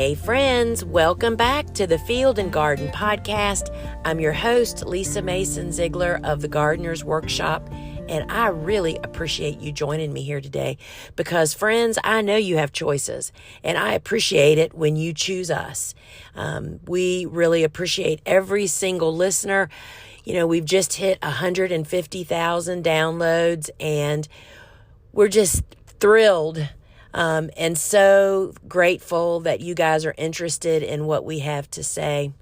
Hey friends, welcome back to the Field and Garden Podcast. I'm your host, Lisa Mason Ziegler of the Gardener's Workshop, and I really appreciate you joining me here today because, friends, I know you have choices, and I appreciate it when you choose us. We really appreciate every single listener. You know, we've just hit 150,000 downloads, and we're just thrilled and so grateful that you guys are interested in what we have to say.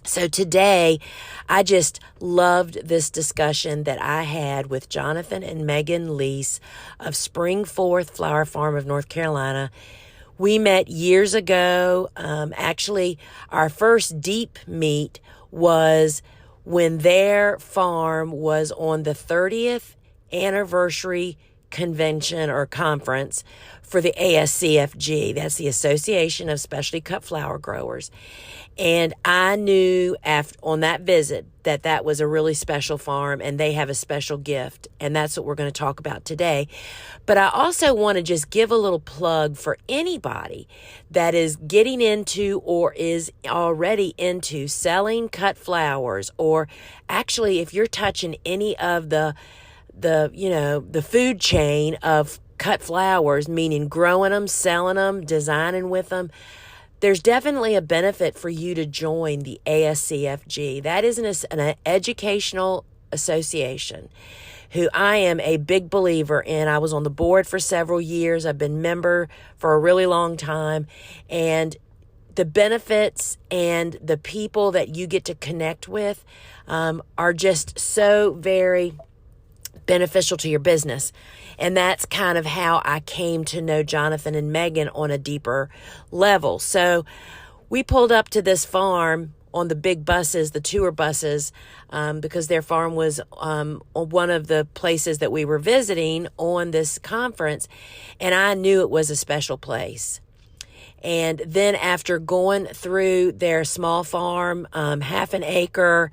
So today, I just loved this discussion that I had with Jonathan and Megan Leiss of Springforth Flower Farm of North Carolina. We met years ago. Actually, our first deep meet was when their farm was on the 30th anniversary convention or conference for the ASCFG. That's the Association of Specialty Cut Flower Growers. And I knew on that visit that was a really special farm and they have a special gift. And that's what we're going to talk about today. But I also want to just give a little plug for anybody that is getting into or is already into selling cut flowers, or actually if you're touching any of the food chain of cut flowers, meaning growing them, selling them, designing with them. There's definitely a benefit for you to join the ASCFG. That is an educational association who I am a big believer in. I was on the board for several years. I've been member for a really long time. And the benefits and the people that you get to connect with are just so very beneficial to your business. And that's kind of how I came to know Jonathan and Megan on a deeper level. So we pulled up to this farm on the big buses, the tour buses, because their farm was on one of the places that we were visiting on this conference. And I knew it was a special place. And then after going through their small farm, half an acre,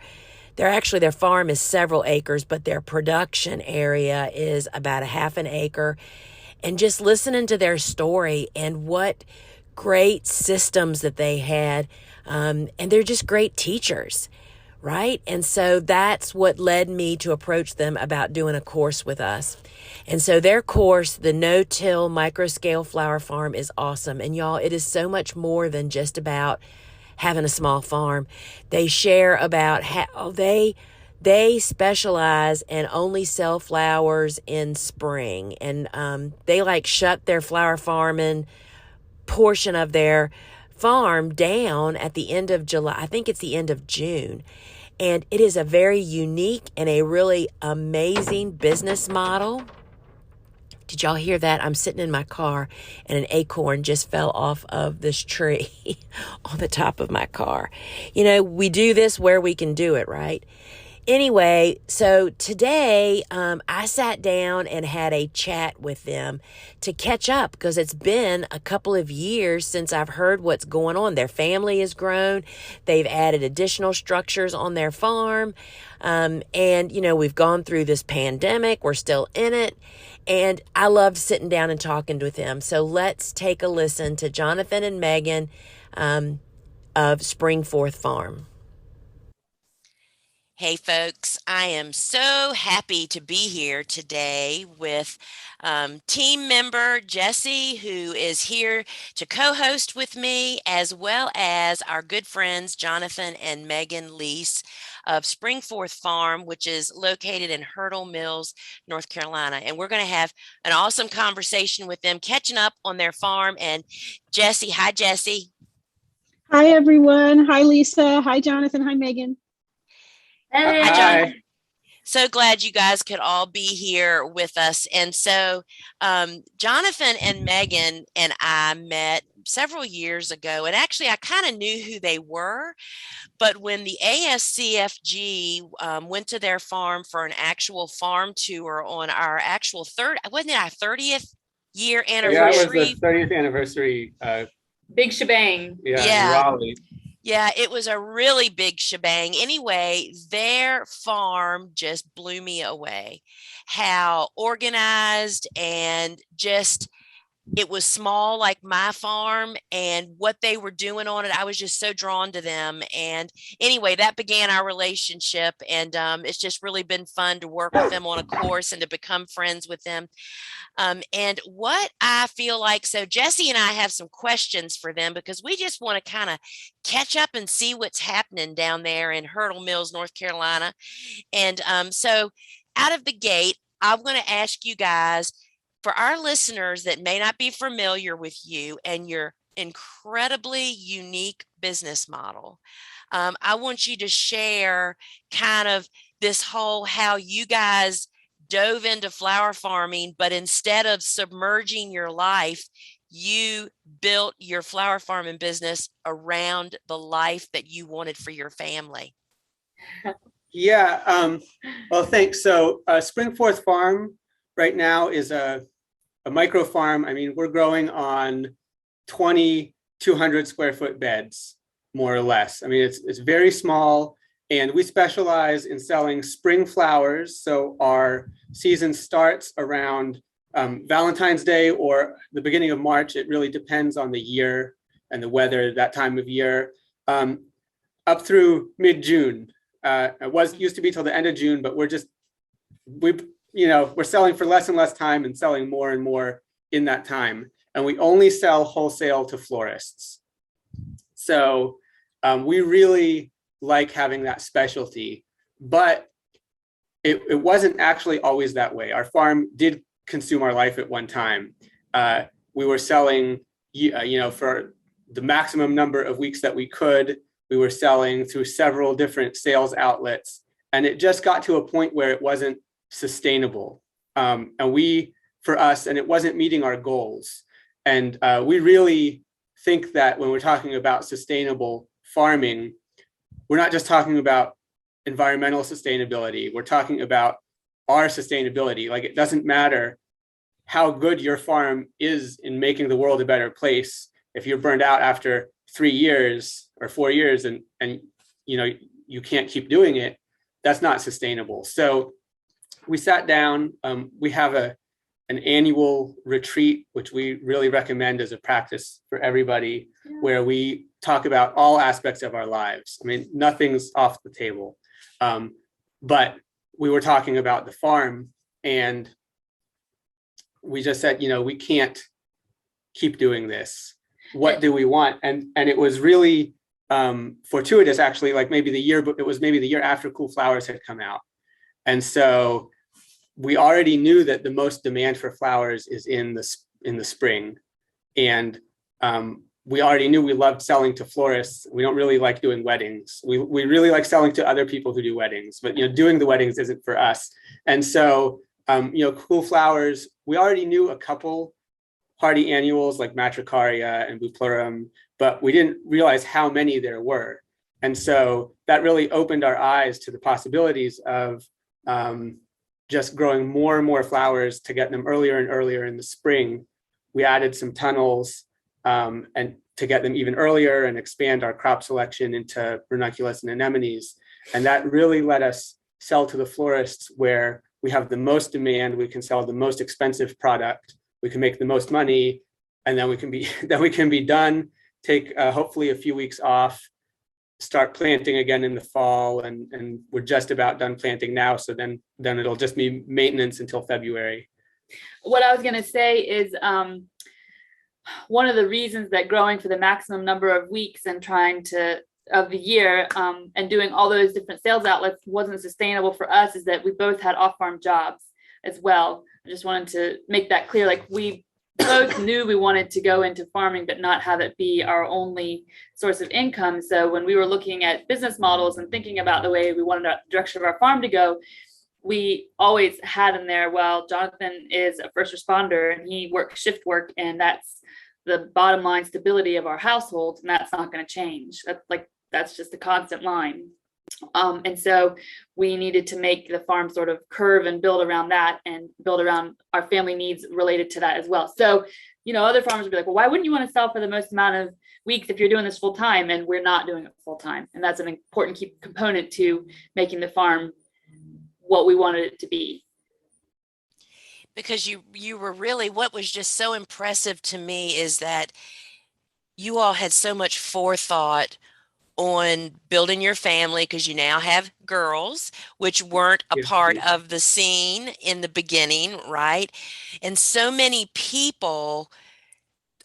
their farm is several acres, but their production area is about a half an acre. And just listening to their story and what great systems that they had. And they're just great teachers, right? And so that's what led me to approach them about doing a course with us. And so their course, the Notill Microscale Flower Farm, is awesome. And y'all, it is so much more than just about having a small farm. They share about how they specialize and only sell flowers in spring. And they shut their flower farming portion of their farm down at the end of July. I think it's the end of June. And it is a very unique and a really amazing business model. Did y'all hear that? I'm sitting in my car and an acorn just fell off of this tree on the top of my car. You know, we do this where we can do it, right? Anyway, so today I sat down and had a chat with them to catch up because it's been a couple of years since I've heard what's going on. Their family has grown. They've added additional structures on their farm. And, you know, we've gone through this pandemic. We're still in it. And I loved sitting down and talking with them. So let's take a listen to Jonathan and Megan of Springforth Farm. Hey folks, I am so happy to be here today with team member Jessie, who is here to co-host with me, as well as our good friends Jonathan and Megan Leiss of Springforth Farm, which is located in Hurdle Mills, North Carolina. And we're going to have an awesome conversation with them, catching up on their farm. And Jessie, hi Jessie. Hi everyone. Hi Lisa. Hi Jonathan. Hi Megan. Hey. Hi, John. So glad you guys could all be here with us. And so Jonathan and Megan and I met several years ago. And actually, I kind of knew who they were. But when the ASCFG went to their farm for an actual farm tour on our actual 30th year anniversary? Yeah, it was the 30th anniversary. Big shebang. Yeah. In Raleigh. Yeah, it was a really big shebang. Anyway, their farm just blew me away. How organized and just it was small like my farm, and what they were doing on it, I was just so drawn to them. And anyway, that began our relationship, and it's just really been fun to work with them on a course and to become friends with them. And what I feel like, so Jesse and I have some questions for them because we just want to kind of catch up and see what's happening down there in Hurdle Mills, North Carolina. And so out of the gate, I'm going to ask you guys, for our listeners that may not be familiar with you and your incredibly unique business model, I want you to share kind of this whole how you guys dove into flower farming, but instead of submerging your life, you built your flower farming business around the life that you wanted for your family. Yeah, well, thanks. So Springforth Farm right now is a micro farm. I mean, we're growing on 2,200 square foot beds, more or less. I mean, it's very small, and we specialize in selling spring flowers. So our season starts around Valentine's Day or the beginning of March. It really depends on the year and the weather that time of year, up through mid-June. It used to be till the end of June, but we're selling for less and less time and selling more and more in that time. And we only sell wholesale to florists. So we really like having that specialty, but it wasn't actually always that way. Our farm did consume our life at one time. We were selling, for the maximum number of weeks that we could. We were selling through several different sales outlets, and it just got to a point where it wasn't sustainable. And it wasn't meeting our goals. And we really think that when we're talking about sustainable farming, we're not just talking about environmental sustainability. We're talking about our sustainability. Like, it doesn't matter how good your farm is in making the world a better place. If you're burned out after 3 years or 4 years and you can't keep doing it, that's not sustainable. So we sat down. We have an annual retreat, which we really recommend as a practice for everybody, where we talk about all aspects of our lives. I mean, nothing's off the table. But we were talking about the farm, and we just said, we can't keep doing this. What do we want? And it was really fortuitous, actually, like maybe it was maybe the year after Cool Flowers had come out. And so we already knew that the most demand for flowers is in the spring. And we already knew we loved selling to florists. We don't really like doing weddings. We really like selling to other people who do weddings, but doing the weddings isn't for us. And so Cool Flowers, we already knew a couple hardy annuals like Matricaria and Bupleurum, but we didn't realize how many there were. And so that really opened our eyes to the possibilities of just growing more and more flowers to get them earlier and earlier in the spring. We added some tunnels and to get them even earlier and expand our crop selection into ranunculus and anemones. And that really let us sell to the florists where we have the most demand. We can sell the most expensive product. We can make the most money, and then we can be done, take hopefully a few weeks off, start planting again in the fall, and we're just about done planting now. So then it'll just be maintenance until February. What I was going to say is one of the reasons that growing for the maximum number of weeks and of the year and doing all those different sales outlets wasn't sustainable for us is that we both had off-farm jobs as well. I just wanted to make that clear. Like, we both knew we wanted to go into farming, but not have it be our only source of income. So when we were looking at business models and thinking about the way we wanted the direction of our farm to go, we always had in there, well, Jonathan is a first responder and he works shift work, and that's the bottom line stability of our household, and that's not going to change. That's just a constant line. And so we needed to make the farm sort of curve and build around that and build around our family needs related to that as well. So, other farmers would be like, well, why wouldn't you want to sell for the most amount of weeks if you're doing this full time? And we're not doing it full time. And that's an important key component to making the farm what we wanted it to be. because you were really, what was just so impressive to me is that you all had so much forethought on building your family, because you now have girls, which weren't a Yes, part please. of the scene in the beginning, right? And so many people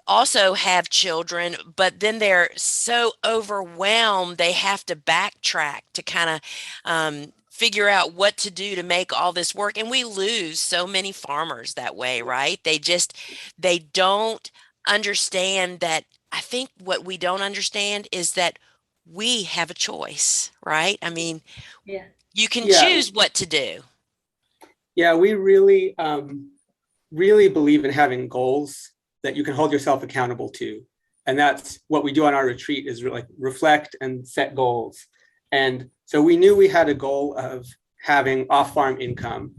also have children, but then they're so overwhelmed they have to backtrack to kind of figure out what to do to make all this work. And we lose so many farmers that way, right? They don't understand that. I think what we don't understand is that we have a choice, right? I mean, Yeah. you can Yeah, choose what to do. yeah, we really, really believe in having goals that you can hold yourself accountable to. And that's what we do on our retreat, is like reflect and set goals. And so we knew we had a goal of having off-farm income.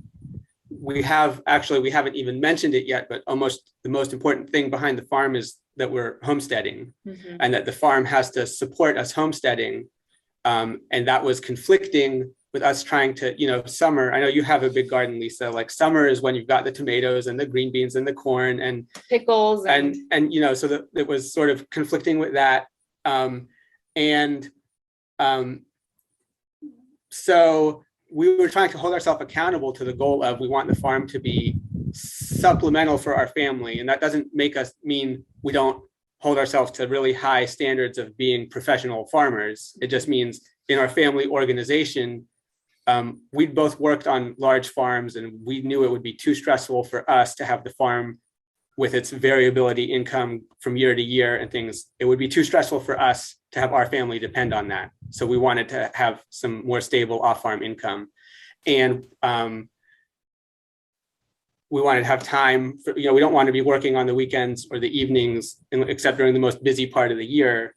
We haven't even mentioned it yet, but almost the most important thing behind the farm is that we're homesteading, and that the farm has to support us homesteading. And that was conflicting with us trying to, summer. I know you have a big garden, Lisa. Like summer is when you've got the tomatoes and the green beans and the corn and Pickles so that it was sort of conflicting with that. And so we were trying to hold ourselves accountable to the goal of, we want the farm to be supplemental for our family. And that doesn't make us mean we don't hold ourselves to really high standards of being professional farmers. It just means in our family organization, we'd both worked on large farms, and we knew it would be too stressful for us to have the farm with its variability income from year to year and things. It would be too stressful for us to have our family depend on that. So we wanted to have some more stable off-farm income. And we wanted to have time for, we don't want to be working on the weekends or the evenings, except during the most busy part of the year,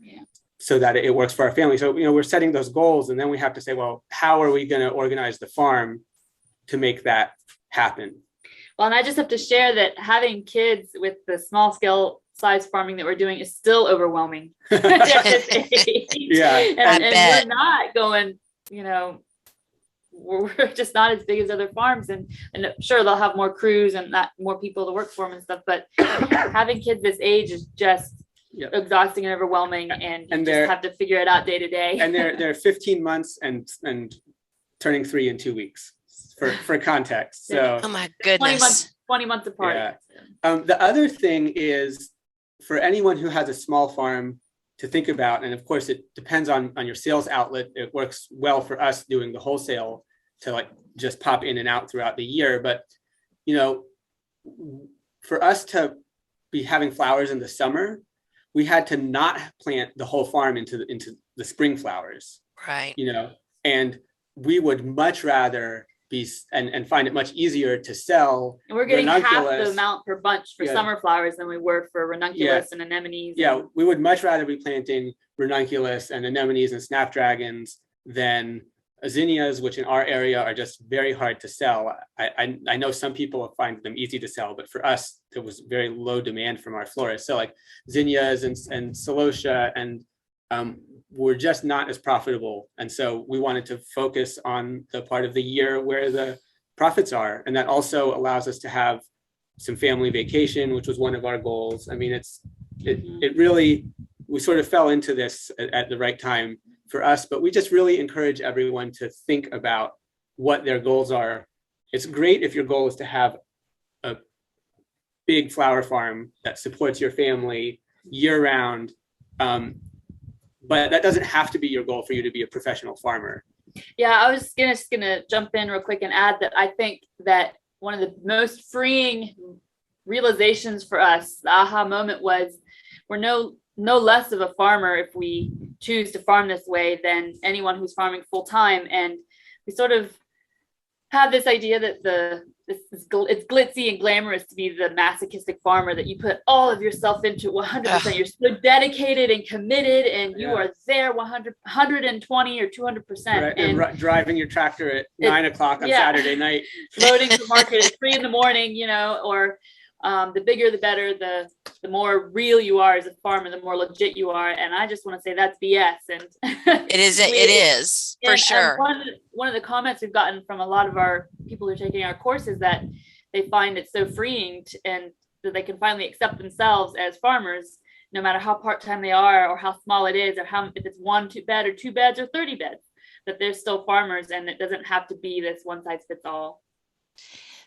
so that it works for our family. So, we're setting those goals, and then we have to say, well, how are we going to organize the farm to make that happen? Well, and I just have to share that having kids with the small scale size farming that we're doing is still overwhelming at this age. Yeah, and we're not going, we're just not as big as other farms, and sure, they'll have more crews and more people to work for them and stuff, but having kids this age is just exhausting and overwhelming, and you just have to figure it out day to day. And they're 15 months and turning 3 in 2 weeks for context. So oh my goodness, 20 months apart. Yeah. The other thing is, for anyone who has a small farm, to think about, and of course it depends on your sales outlet. It works well for us doing the wholesale to like just pop in and out throughout the year. But, for us to be having flowers in the summer, we had to not plant the whole farm into the spring flowers. right? And we would much rather be and find it much easier to sell. And we're getting half ranunculus. the amount per bunch for summer flowers than we were for ranunculus and anemones. Yeah, we would much rather be planting ranunculus and anemones and snapdragons than zinnias, which in our area are just very hard to sell. I know some people find them easy to sell, but for us, there was very low demand from our florists. So like zinnias and celosia and were just not as profitable. And so we wanted to focus on the part of the year where the profits are. And that also allows us to have some family vacation, which was one of our goals. I mean, it really, we sort of fell into this at the right time for us, but we just really encourage everyone to think about what their goals are. It's great if your goal is to have a big flower farm that supports your family year round. But that doesn't have to be your goal for you to be a professional farmer. Yeah, I was just gonna jump in real quick and add that I think that one of the most freeing realizations for us, the aha moment, was we're no less of a farmer if we choose to farm this way than anyone who's farming full time. And we sort of have this idea that it's glitzy and glamorous to be the masochistic farmer, that you put all of yourself into 100%. You're so dedicated and committed, and you are there 120 or 200%. Right. And driving your tractor at 9 o'clock on Saturday night, loading the market at 3 in the morning, or the bigger the better, the more real you are as a farmer, the more legit you are. And I just want to say that's BS. And it is for sure. One of the comments we've gotten from a lot of our people who are taking our course is that they find it so freeing and that they can finally accept themselves as farmers, no matter how part-time they are or how small it is, or how, if it's 1 bed or 2 beds or 30 beds, that they're still farmers and it doesn't have to be this one size fits all.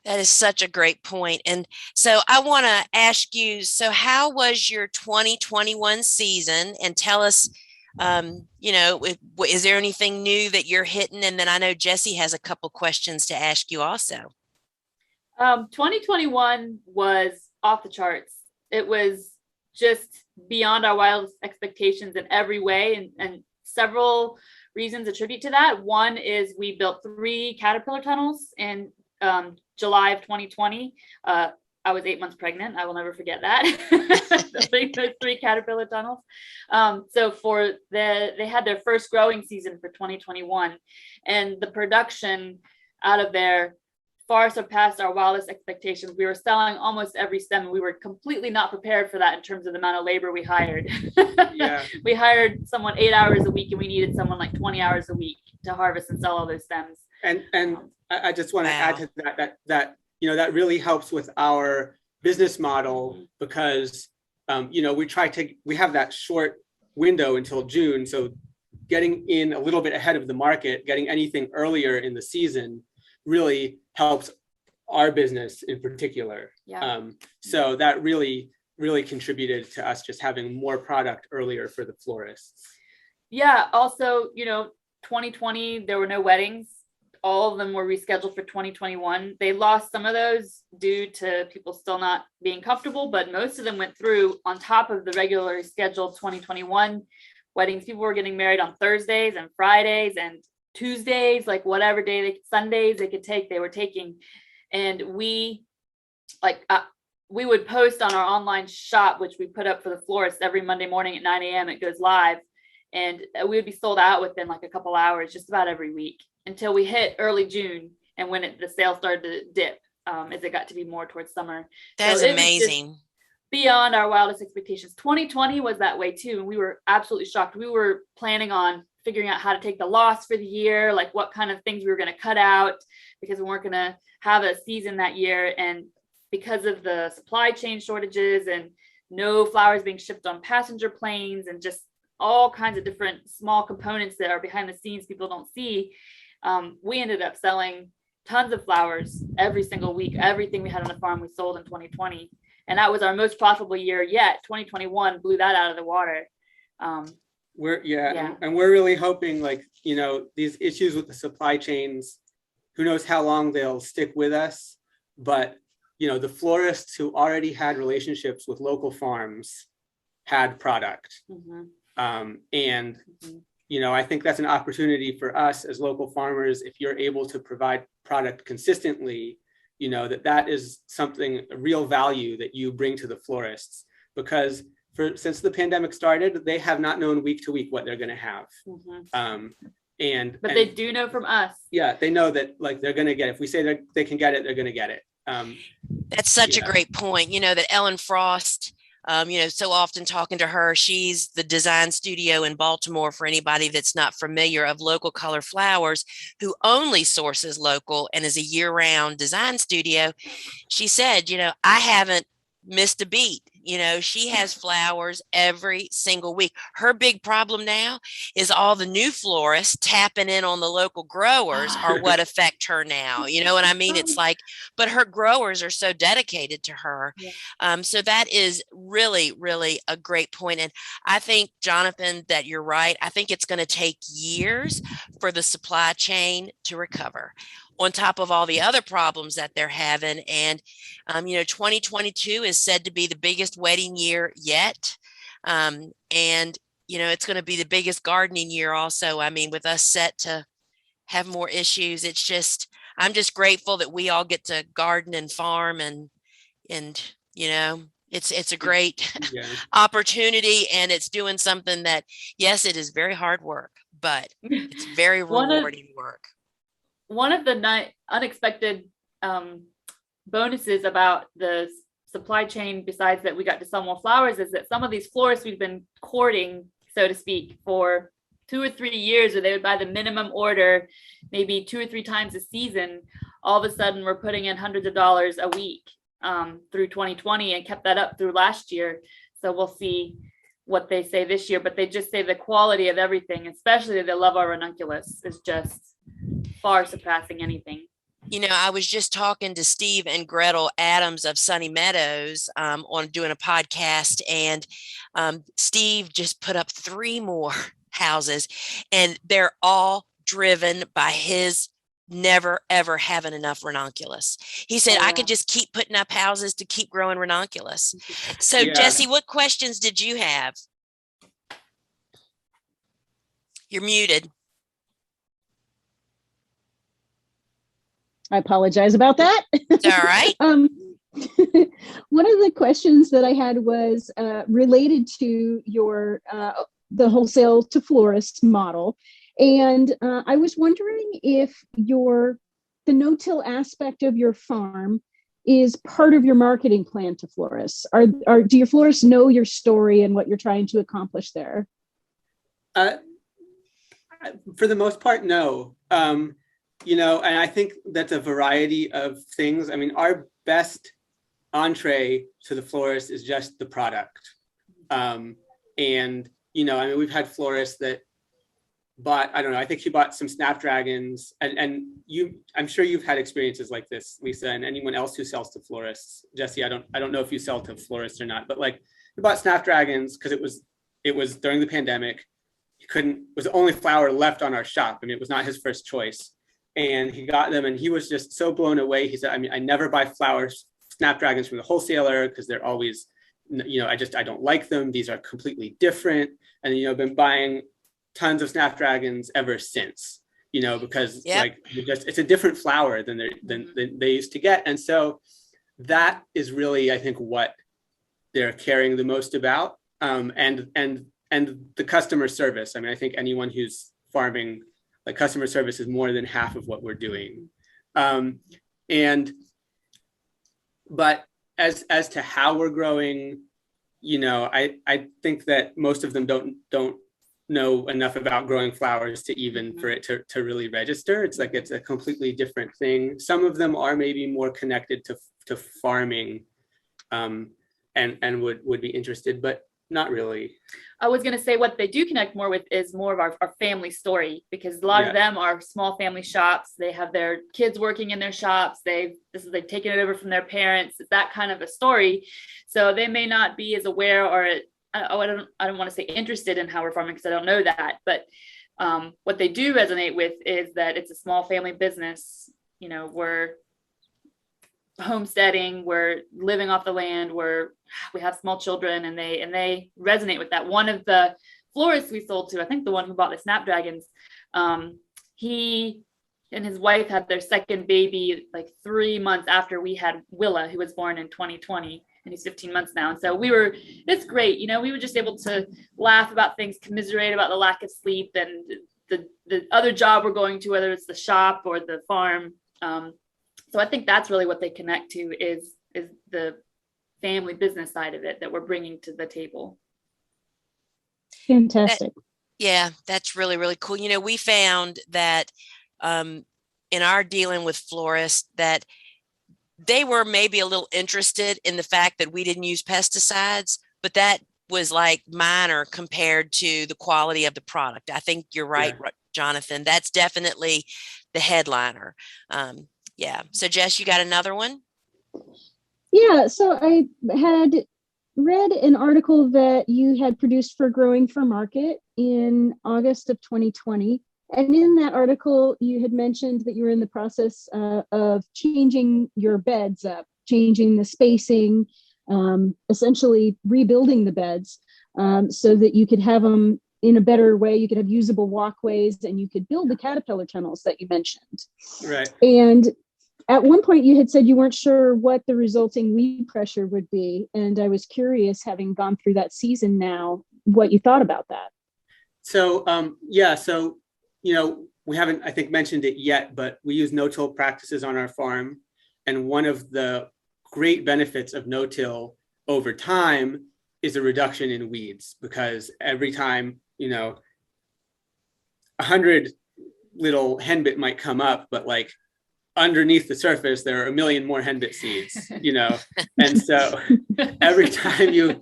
That is such a great point. And so I want to ask you, so how was your 2021 season? And tell us, is there anything new that you're hitting? And then I know Jesse has a couple questions to ask you also. 2021 was off the charts. It was just beyond our wildest expectations in every way, and several reasons attribute to that. One is we built 3 caterpillar tunnels in July of 2020. I was 8 months pregnant. I will never forget that. Those 3 caterpillar tunnels. So they had their first growing season for 2021, and the production out of there far surpassed our wildest expectations. We were selling almost every stem. We were completely not prepared for that in terms of the amount of labor we hired. Yeah. We hired someone 8 hours a week, and we needed someone like 20 hours a week to harvest and sell all those stems. And I just want to add to that that really helps with our business model, because we have that short window until June. So getting in a little bit ahead of the market, getting anything earlier in the season really helps our business in particular. Yeah. So that really contributed to us just having more product earlier for the florists. Yeah. Also, 2020, there were no weddings. All of them were rescheduled for 2021. They lost some of those due to people still not being comfortable, but most of them went through on top of the regularly scheduled 2021 weddings. People were getting married on Thursdays and Fridays and Tuesdays, like whatever day, Sundays they could take, they were taking. And we would post on our online shop, which we put up for the florists every Monday morning at 9 a.m. It goes live, and we would be sold out within like a couple hours, just about every week, until we hit early June, and when the sales started to dip as it got to be more towards summer. That's amazing. Beyond our wildest expectations. 2020 was that way too, and we were absolutely shocked. We were planning on figuring out how to take the loss for the year, like what kind of things we were going to cut out, because we weren't going to have a season that year. And because of the supply chain shortages and no flowers being shipped on passenger planes and just all kinds of different small components that are behind the scenes people don't see, we ended up selling tons of flowers every single week. Everything we had on the farm we sold in 2020, and that was our most profitable year yet. 2021 blew that out of the water. And we're really hoping, these issues with the supply chains, who knows how long they'll stick with us, but the florists who already had relationships with local farms had product. I think that's an opportunity for us as local farmers. If you're able to provide product consistently, that is something, a real value that you bring to the florists, because since the pandemic started, they have not known week to week what they're going to have. But they do know from us. Yeah, they know that they're going to get it. If we say they can get it, they're going to get it. That's such a great point. That Ellen Frost, so often talking to her, she's the design studio in Baltimore, for anybody that's not familiar, of Local Color Flowers, who only sources local and is a year-round design studio. She said, I haven't missed a beat. She has flowers every single week. Her big problem now is all the new florists tapping in on the local growers are what affect her now. You know what I mean? It's but her growers are so dedicated to her. Yeah. So that is really, really a great point. And I think, Jonathan, that you're right. I think it's going to take years for the supply chain to recover, on top of all the other problems that they're having. And, 2022 is said to be the biggest wedding year yet. And, it's going to be the biggest gardening year also. I mean, with us set to have more issues, I'm just grateful that we all get to garden and farm and it's a great opportunity, and it's doing something that, yes, it is very hard work, but it's very rewarding work. One of the unexpected bonuses about the supply chain, besides that we got to sell more flowers, is that some of these florists we've been courting, so to speak, for 2 or 3 years, or they would buy the minimum order maybe 2 or 3 times a season, all of a sudden we're putting in hundreds of dollars a week through 2020 and kept that up through last year. So we'll see what they say this year, but they just say the quality of everything, especially they love our ranunculus, is just far surpassing anything. You know, I was just talking to Steve and Gretel Adams of Sunny Meadows on doing a podcast, and Steve just put up 3 more houses, and they're all driven by his never ever having enough ranunculus. He said, I could just keep putting up houses to keep growing ranunculus. So Jesse, what questions did you have? You're muted. I apologize about that. It's all right. One of the questions that I had was related to your the wholesale to florist model. And I was wondering if the no-till aspect of your farm is part of your marketing plan to florists. Do your florists know your story and what you're trying to accomplish there? For the most part, no. You know, and I think that's a variety of things. I mean, our best entree to the florist is just the product. And, you know, I mean, we've had florists that bought, I don't know, I think he bought some snapdragons, and I'm sure you've had experiences like this, Lisa, and anyone else who sells to florists. Jesse, I don't know if you sell to florists or not, but like, he bought snapdragons because it was during the pandemic. It was the only flower left on our shop. I mean, it was not his first choice. And he got them and he was just so blown away. He said, I mean, I never buy snapdragons from the wholesaler because they're always, you know, I don't like them. These are completely different. And, you know, I've been buying tons of snapdragons ever since, you know, because like it's a different flower than they used to get. And so that is really, I think, what they're caring the most about. And the customer service. I mean, I think anyone who's farming, like, customer service is more than half of what we're doing. But as to how we're growing, you know, I think that most of them don't know enough about growing flowers to even for it to really register. It's like, it's a completely different thing. Some of them are maybe more connected to farming and would be interested, but not really. I was going to say what they do connect more with is more of our family story, because a lot of them are small family shops. They have their kids working in their shops. They've taken it over from their parents. It's that kind of a story. So they may not be as aware, or I don't want to say interested in how we're farming, because I don't know that. But what they do resonate with is that it's a small family business. You know, we're homesteading, we're living off the land, we have small children, and they resonate with that. One of the florists we sold to, I think the one who bought the snapdragons, he and his wife had their second baby like 3 months after we had Willa, who was born in 2020, and he's 15 months now. And so it's great, you know, we were just able to laugh about things, commiserate about the lack of sleep and the other job we're going to, whether it's the shop or the farm. So I think that's really what they connect to is the family business side of it that we're bringing to the table. Fantastic. That's really, really cool. You know, we found that in our dealing with florists that they were maybe a little interested in the fact that we didn't use pesticides, but that was like minor compared to the quality of the product. I think you're right, Jonathan. That's definitely the headliner. So Jess, you got another one? Yeah, so I had read an article that you had produced for Growing for Market in August of 2020. And in that article, you had mentioned that you were in the process of changing your beds up, changing the spacing, essentially rebuilding the beds so that you could have them in a better way. You could have usable walkways and you could build the caterpillar tunnels that you mentioned. Right. And at one point you had said you weren't sure what the resulting weed pressure would be. And I was curious, having gone through that season now, what you thought about that. So, so, you know, we haven't, I think, mentioned it yet, but we use no-till practices on our farm. And one of the great benefits of no-till over time is a reduction in weeds, because every time, you know, 100 little henbit might come up, but like underneath the surface, there are a million more henbit seeds, you know? And so every time you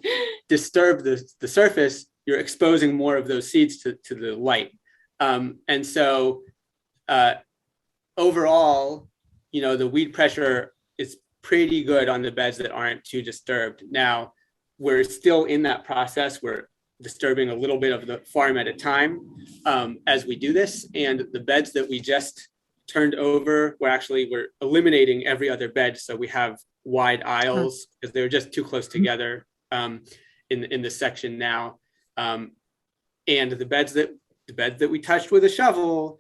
disturb the surface, you're exposing more of those seeds to the light. And so overall, you know, the weed pressure is pretty good on the beds that aren't too disturbed. Now, we're still in that process. We're disturbing a little bit of the farm at a time as we do this. And the beds that we just turned over, we're eliminating every other bed. So we have wide aisles because they're just too close together in the section now. And the beds that we touched with a shovel,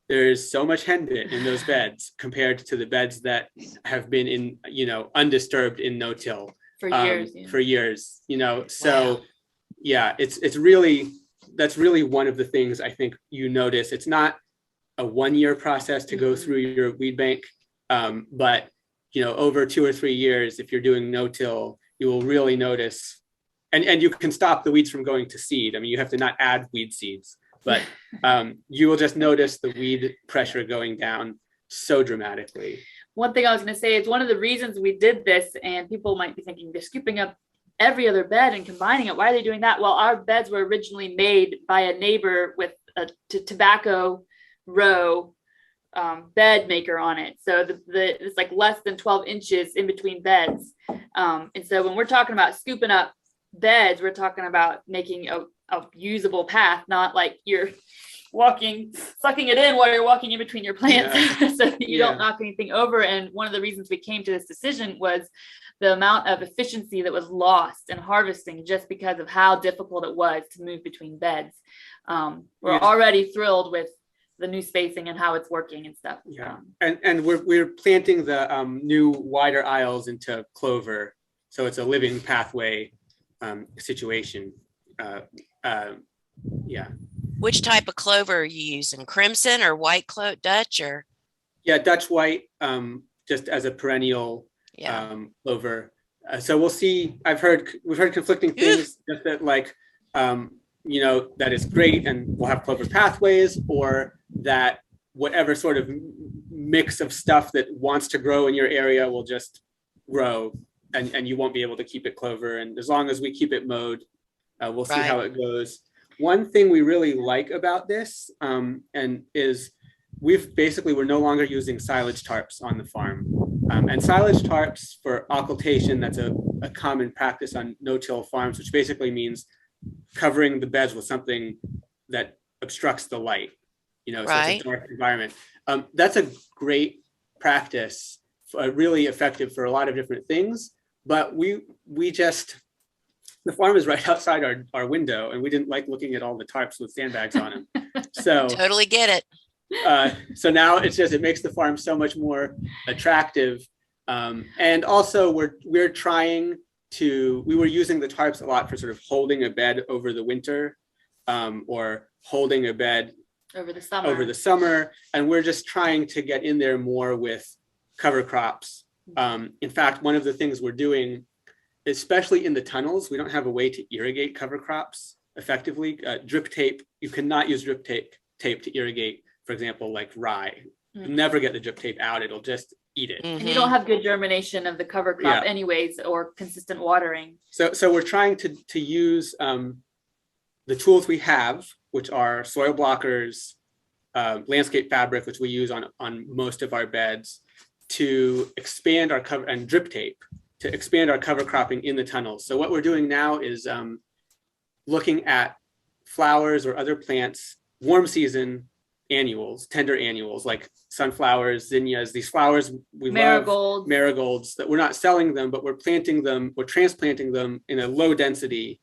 there's so much henbit in those beds compared to the beds that have been in, you know, undisturbed in no-till For years. for years, you know. So Wow. yeah, that's really one of the things I think you notice. It's not a 1 year process to go through your weed bank, but you know, over 2 or 3 years, if you're doing no-till, you will really notice, and you can stop the weeds from going to seed. I mean, you have to not add weed seeds, but you will just notice the weed pressure going down so dramatically. One thing I was going to say is one of the reasons we did this, and people might be thinking they're scooping up every other bed and combining it. Why are they doing that? Well, our beds were originally made by a neighbor with a tobacco row bed maker on it. So it's like less than 12 inches in between beds. And so when we're talking about scooping up beds, we're talking about making a usable path, not like you're sucking it in while you're walking in between your plants so that you don't knock anything over. And one of the reasons we came to this decision was the amount of efficiency that was lost in harvesting just because of how difficult it was to move between beds. We're already thrilled with the new spacing and how it's working and stuff. Yeah, and we're planting the new wider aisles into clover, so it's a living pathway situation. Yeah. Which type of clover are you using? Crimson or white Dutch or? Yeah, Dutch white, just as a perennial clover. So we'll see. We've heard conflicting things, just that like, you know, that is great and we'll have clover pathways, or that whatever sort of mix of stuff that wants to grow in your area will just grow and you won't be able to keep it clover. And as long as we keep it mowed, we'll see how it goes. One thing we really like about this and is we're no longer using silage tarps on the farm. And silage tarps for occultation, that's a common practice on no-till farms, which basically means covering the beds with something that obstructs the light, you know, so it's a dark environment. That's a great practice, really effective for a lot of different things, but the farm is right outside our window, and we didn't like looking at all the tarps with sandbags on them. So totally get it. So now it makes the farm so much more attractive. And also we were using the tarps a lot for sort of holding a bed over the winter, or holding a bed over the summer. And we're just trying to get in there more with cover crops. In fact, one of the things we're doing, especially in the tunnels, we don't have a way to irrigate cover crops effectively. Drip tape, you cannot use drip tape to irrigate, for example, like rye. You'll never get the drip tape out, it'll just eat it. And you don't have good germination of the cover crop anyways, or consistent watering. So we're trying to use the tools we have, which are soil blockers, landscape fabric, which we use on most of our beds, to expand our cover, and drip tape to expand our cover cropping in the tunnels. So what we're doing now is looking at flowers or other plants, warm season annuals, tender annuals, like sunflowers, zinnias, these flowers we love, marigolds, that we're not selling them, but we're transplanting them in a low density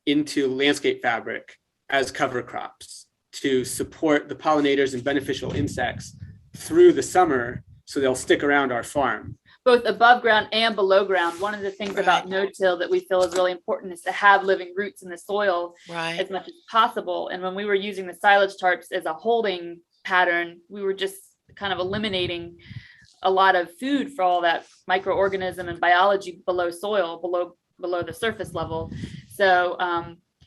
into landscape fabric as cover crops to support the pollinators and beneficial insects through the summer, so they'll stick around our farm. Both above ground and below ground. One of the things about no-till that we feel is really important is to have living roots in the soil as much as possible. And when we were using the silage tarps as a holding pattern, we were just kind of eliminating a lot of food for all that microorganism and biology below soil, below the surface level. So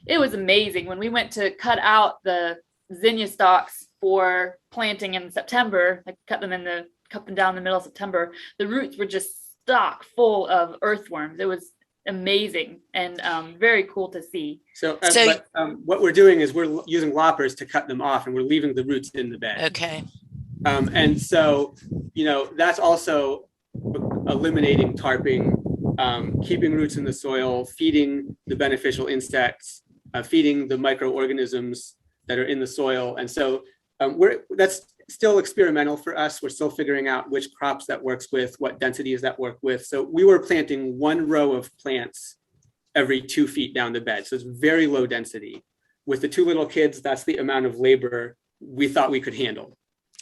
it was amazing when we went to cut out the zinnia stalks for planting in September, like cut them down in the middle of September, the roots were just stock full of earthworms. It was amazing and very cool to see. What we're doing is we're using loppers to cut them off, and we're leaving the roots in the bed. Okay. And so, that's also eliminating tarping, keeping roots in the soil, feeding the beneficial insects, feeding the microorganisms that are in the soil. And so that's still experimental for us. We're still figuring out which crops that works with, what densities that work with. So we were planting one row of plants every 2 feet down the bed. So it's very low density. With the 2 little kids, that's the amount of labor we thought we could handle.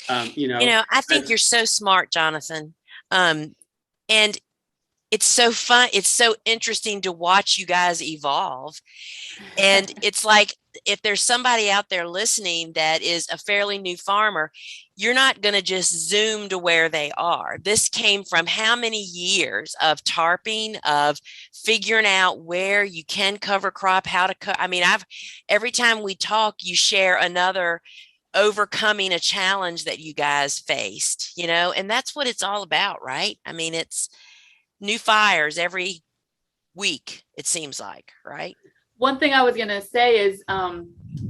I think you're so smart, Jonathan. And it's so fun. It's so interesting to watch you guys evolve. And it's like, if there's somebody out there listening that is a fairly new farmer, you're not going to just zoom to where they are. This came from how many years of tarping, of figuring out where you can cover crop, how to cut. I mean, every time we talk, you share another overcoming a challenge that you guys faced, and that's what it's all about, right? I mean, it's new fires every week, it seems like, right? One thing I was going to say is I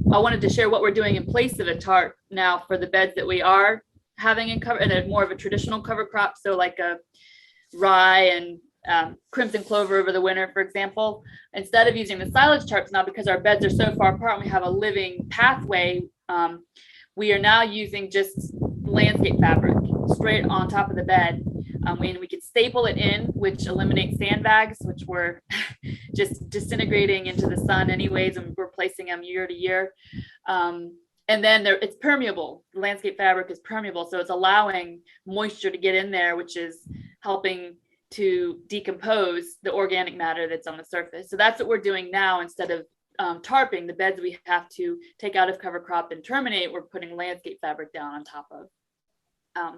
wanted to share what we're doing in place of a tarp now for the beds that we are having in cover, and more of a traditional cover crop. So like a rye and crimson clover over the winter, for example. Instead of using the silage tarps now, because our beds are so far apart and we have a living pathway, we are now using just landscape fabric straight on top of the bed. We could staple it in, which eliminates sandbags, which were just disintegrating into the sun anyways, and we're replacing them year to year. And then it's permeable. The landscape fabric is permeable, so it's allowing moisture to get in there, which is helping to decompose the organic matter that's on the surface. So that's what we're doing now. Instead of tarping the beds we have to take out of cover crop and terminate, we're putting landscape fabric down on top of.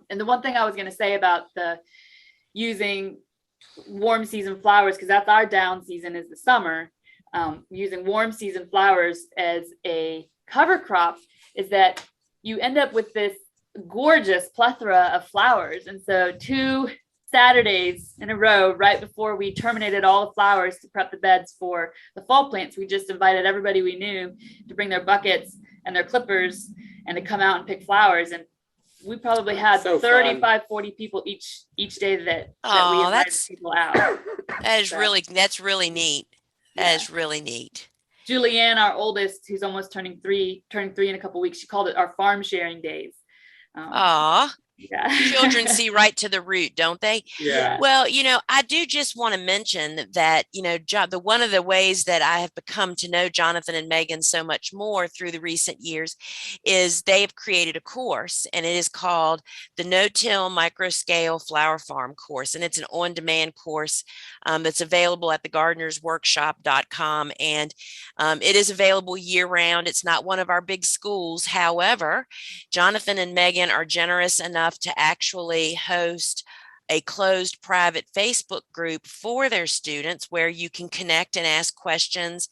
And the one thing I was going to say about the using warm season flowers, because that's our down season, is the summer, using warm season flowers as a cover crop, is that you end up with this gorgeous plethora of flowers. And so 2 Saturdays in a row, right before we terminated all the flowers to prep the beds for the fall plants, we just invited everybody we knew to bring their buckets and their clippers and to come out and pick flowers. And we probably had 35, 40 people each day that we invited people out. That's really neat. That is really neat. Julianne, our oldest, who's almost turning 3 in a couple of weeks, she called it our farm sharing days. Yeah. Children see right to the root, don't they? Yeah. Well, I do just want to mention that, one of the ways that I have become to know Jonathan and Megan so much more through the recent years is they have created a course, and it is called the Notill Microscale Flower Farm course. And it's an on-demand course that's available at thegardenersworkshop.com. And it is available year round. It's not one of our big schools. However, Jonathan and Megan are generous enough to actually host a closed private Facebook group for their students where you can connect and ask questions.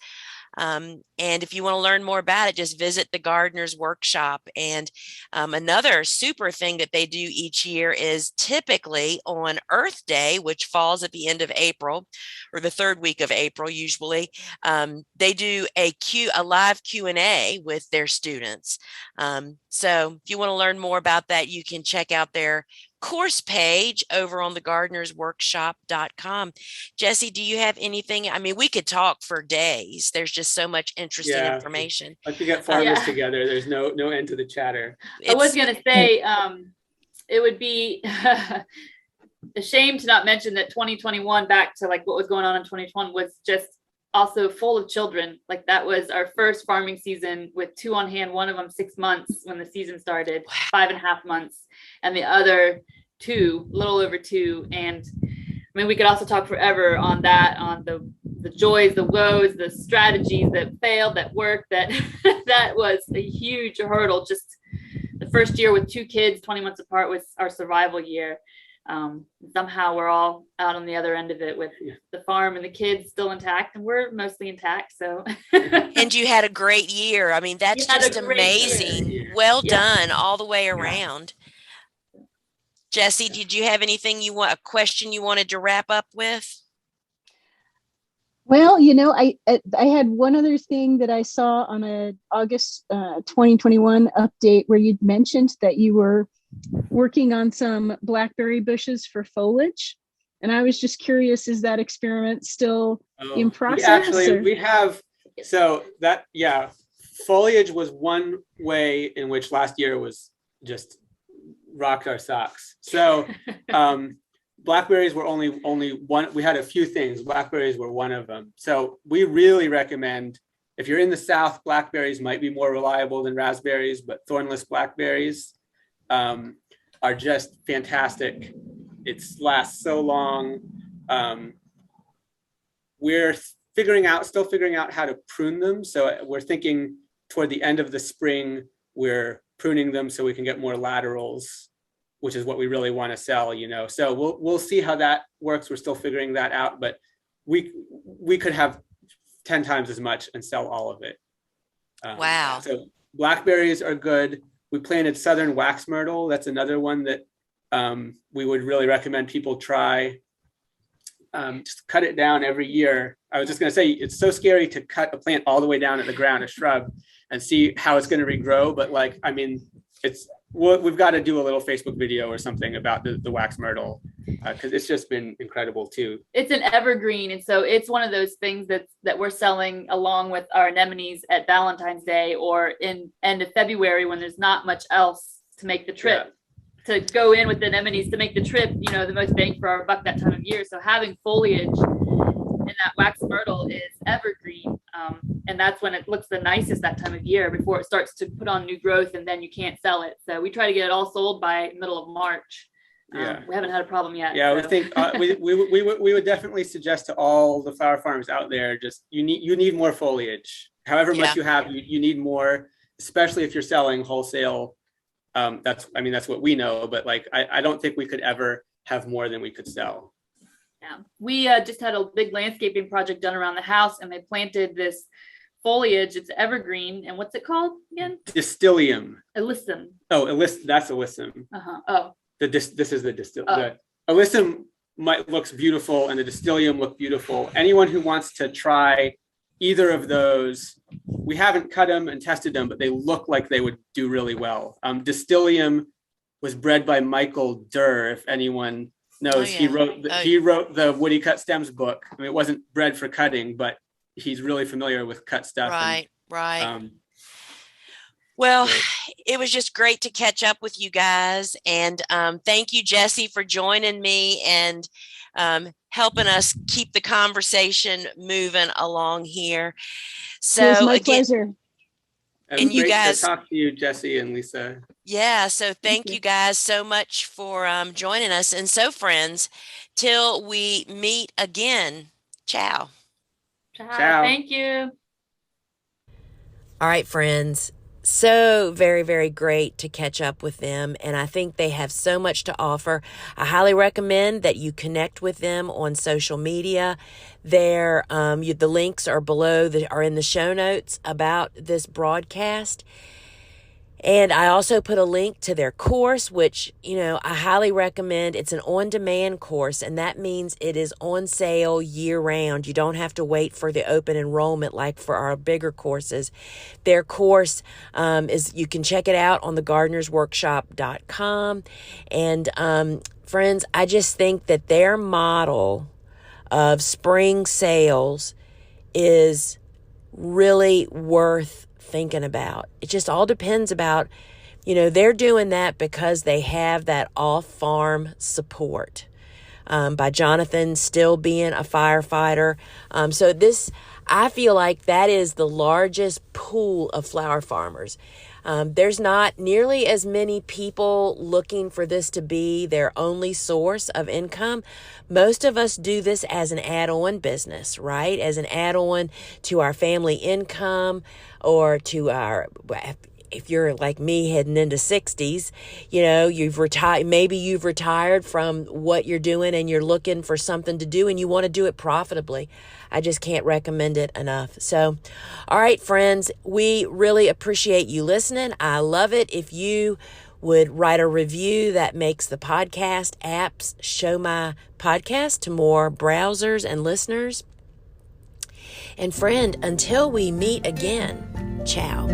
And if you want to learn more about it, just visit the Gardener's Workshop. And another super thing that they do each year is typically on Earth Day, which falls at the end of April, or the 3rd week of April usually, they do a live Q&A with their students. So if you want to learn more about that, you can check out their course page over on thegardenersworkshop.com. Jesse, do you have anything? I mean, we could talk for days. There's just so much interesting information. Like you get farmers together, there's no end to the chatter. I was going to say, it would be a shame to not mention that 2021, back to like what was going on in 2021, was just also full of children. Like that was our first farming season with 2 on hand, one of them 6 months when the season started, 5.5 months, and the other 2, a little over 2. And I mean, we could also talk forever on that, on the joys, the woes, the strategies that failed, that worked, that that was a huge hurdle. Just the first year with 2 kids, 20 months apart, was our survival year. Somehow we're all out on the other end of it with the farm and the kids still intact, and we're mostly intact. So, And you had a great year. I mean, that's You had a just great amazing. year. Well Yeah. done all the way around. Jesse, did you have anything a question you wanted to wrap up with? Well, I had one other thing that I saw on a August 2021 update where you'd mentioned that you were working on some blackberry bushes for foliage. And I was just curious, is that experiment still in process? We have, so that, foliage was one way in which last year was just rocked our socks. So blackberries were only one. We had a few things. Blackberries were one of them. So we really recommend, if you're in the South, blackberries might be more reliable than raspberries, but thornless blackberries are just fantastic. It lasts so long. We're still figuring out how to prune them. So we're thinking toward the end of the spring, we're pruning them so we can get more laterals, which is what we really want to sell, So we'll see how that works. We're still figuring that out, but we could have 10 times as much and sell all of it. Wow. So blackberries are good. We planted southern wax myrtle. That's another one that we would really recommend people try. Just cut it down every year. I was just going to say, it's so scary to cut a plant all the way down at the ground, a shrub, and see how it's going to regrow. But we've got to do a little Facebook video or something about the wax myrtle, because it's just been incredible too. It's an evergreen, and so it's one of those things that we're selling along with our anemones at Valentine's Day or in end of February when there's not much else to make the trip. Yeah. To go in with the anemones to make the trip, the most bang for our buck that time of year. So having foliage in that wax myrtle is evergreen, and that's when it looks the nicest that time of year before it starts to put on new growth, and then you can't sell it. So we try to get it all sold by middle of March. We haven't had a problem yet. Yeah, so. we think we would definitely suggest to all the flower farms out there, just you need more foliage. However much you have, you need more, especially if you're selling wholesale. That's what we know, but I don't think we could ever have more than we could sell. Yeah, we just had a big landscaping project done around the house, and they planted this foliage. It's evergreen, and what's it called again? Distilium. Alyssum. Oh, that's alyssum. Oh. This is the distill. The alyssum looks beautiful, and the distilium look beautiful. Anyone who wants to try either of those, we haven't cut them and tested them, but they look like they would do really well. Distilium was bred by Michael Durr, if anyone knows. He wrote the Woody Cut Stems book. I mean, it wasn't bred for cutting, but he's really familiar with cut stuff. Right. Well, it was just great to catch up with you guys. And thank you, Jesse, for joining me and helping us keep the conversation moving along here. So it was my pleasure. And you guys, to talk to you, Jesse and Lisa. Yeah. So thank you guys so much for joining us. And so, friends, till we meet again, ciao. Ciao. Thank you. All right, friends. So very, very great to catch up with them. And I think they have so much to offer. I highly recommend that you connect with them on social media. The links are below, are in the show notes about this broadcast. And I also put a link to their course, which, I highly recommend. It's an on-demand course, and that means it is on sale year-round. You don't have to wait for the open enrollment like for our bigger courses. Their course you can check it out on thegardenersworkshop.com. And friends, I just think that their model of spring sales is really worth thinking about. It just all depends about, they're doing that because they have that off-farm support by Jonathan still being a firefighter. So I feel like that is the largest pool of flower farmers. There's not nearly as many people looking for this to be their only source of income. Most of us do this as an add-on business, right? As an add-on to our family income or to if you're like me heading into 60s, you've retired, maybe you've retired from what you're doing and you're looking for something to do and you want to do it profitably. I just can't recommend it enough. So, all right, friends, we really appreciate you listening. I love it if you would write a review that makes the podcast apps show my podcast to more browsers and listeners. And friend, until we meet again, ciao.